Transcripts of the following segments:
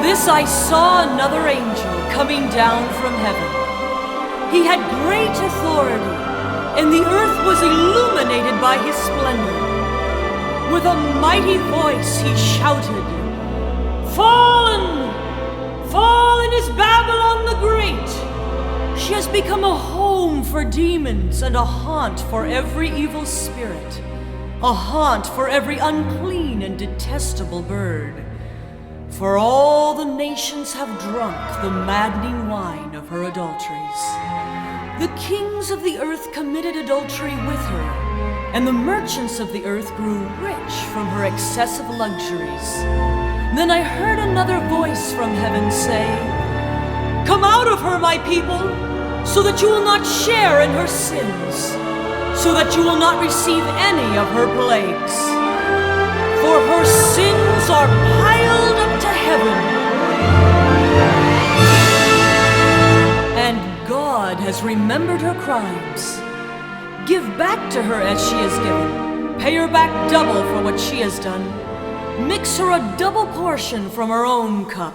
this I saw another angel coming down from heaven. He had great authority, and the earth was illuminated by his splendor. With a mighty voice he shouted, "Fallen! Fallen is Babylon the Great! She has become a home for demons and a haunt for every evil spirit, a haunt for every unclean and detestable bird. For all the nations have drunk the maddening wine of her adulteries. The kings of the earth committed adultery with her, and the merchants of the earth grew rich from her excessive luxuries." Then I heard another voice from heaven say, "Come out of her, my people, so that you will not share in her sins, so that you will not receive any of her plagues. For her sins are piled up to heaven, and God has remembered her crimes. Give back to her as she has given. Pay her back double for what she has done. Mix her a double portion from her own cup.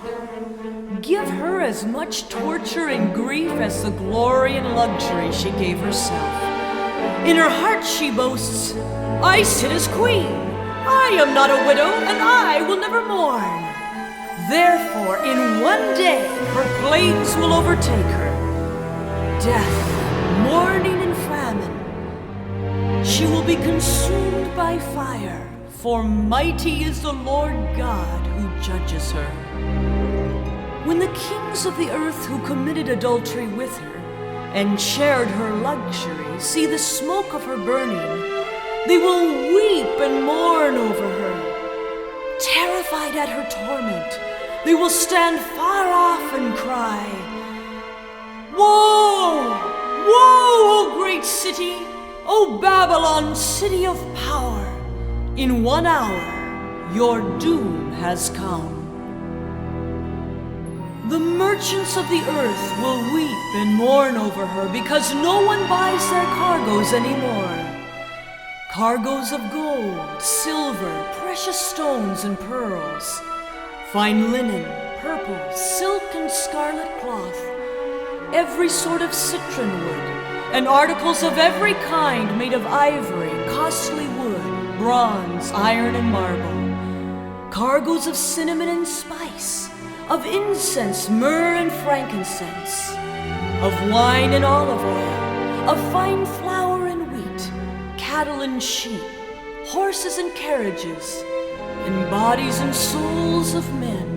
Give her as much torture and grief as the glory and luxury she gave herself. In her heart she boasts, 'I sit as queen. I am not a widow, and I will never mourn.' Therefore, in one day her plagues will overtake her, death, mourning, and famine. She will be consumed by fire, for mighty is the Lord God who judges her. When the kings of the earth who committed adultery with her and shared her luxury see the smoke of her burning, they will weep and mourn over her. Terrified at her torment, they will stand far off and cry, 'Woe! Woe, O great city! O Babylon, city of power! In 1 hour your doom has come.' The merchants of the earth will weep and mourn over her because no one buys their cargoes anymore. Cargoes of gold, silver, precious stones and pearls, fine linen, purple, silk and scarlet cloth, every sort of citron wood, and articles of every kind made of ivory, costly wood, bronze, iron, and marble, cargoes of cinnamon and spice, of incense, myrrh, and frankincense, of wine and olive oil, of fine flour and wheat, cattle and sheep, horses and carriages, and bodies and souls of men.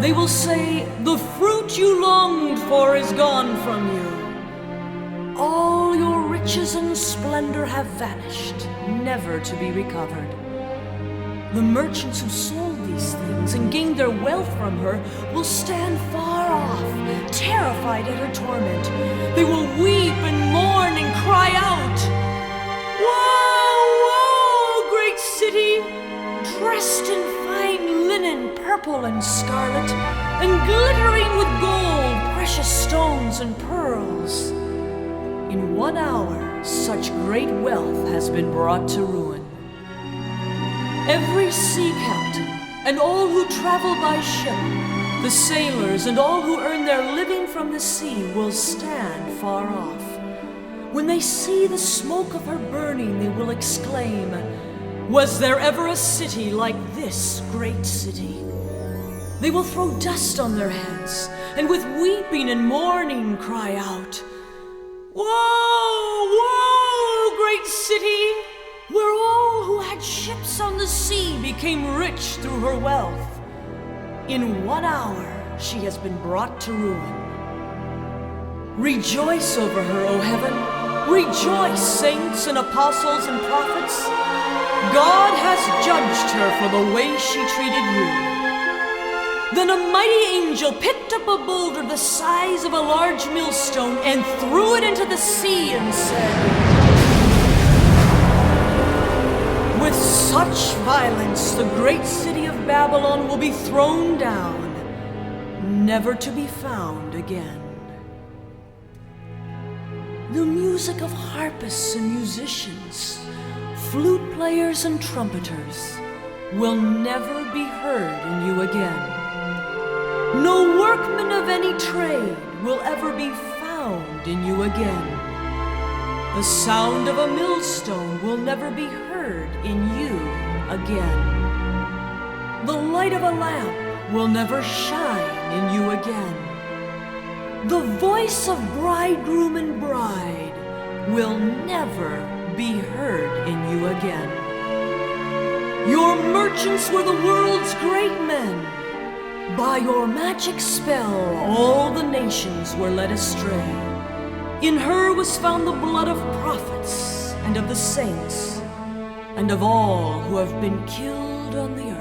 They will say, 'The fruit you longed for is gone from you. All your riches and splendor have vanished, never to be recovered.' The merchants who sold these things and gained their wealth from her will stand far off, terrified at her torment. They will weep and mourn and cry out, 'Woe, woe, great city, dressed in fine linen, purple and scarlet, and glittering with gold, precious stones and pearls. In 1 hour, such great wealth has been brought to ruin.' Every sea captain and all who travel by ship, the sailors and all who earn their living from the sea will stand far off. When they see the smoke of her burning, they will exclaim, 'Was there ever a city like this great city?' They will throw dust on their heads, and with weeping and mourning cry out, 'Woe, woe, great city, where all who had ships on the sea became rich through her wealth. In 1 hour she has been brought to ruin. Rejoice over her, O heaven. Rejoice, saints and apostles and prophets. God has judged her for the way she treated you.' Then a mighty angel picked up a boulder the size of a large millstone and threw it into the sea and said, 'With such violence the great city of Babylon will be thrown down, never to be found again.' The music of harpists and musicians, flute players and trumpeters, will never be heard in you again. No workman of any trade will ever be found in you again. The sound of a millstone will never be heard in you again. The light of a lamp will never shine in you again. The voice of bridegroom and bride will never be heard in you again. Your merchants were the world's great men. By your magic spell, all the nations were led astray. In her was found the blood of prophets and of the saints and of all who have been killed on the earth.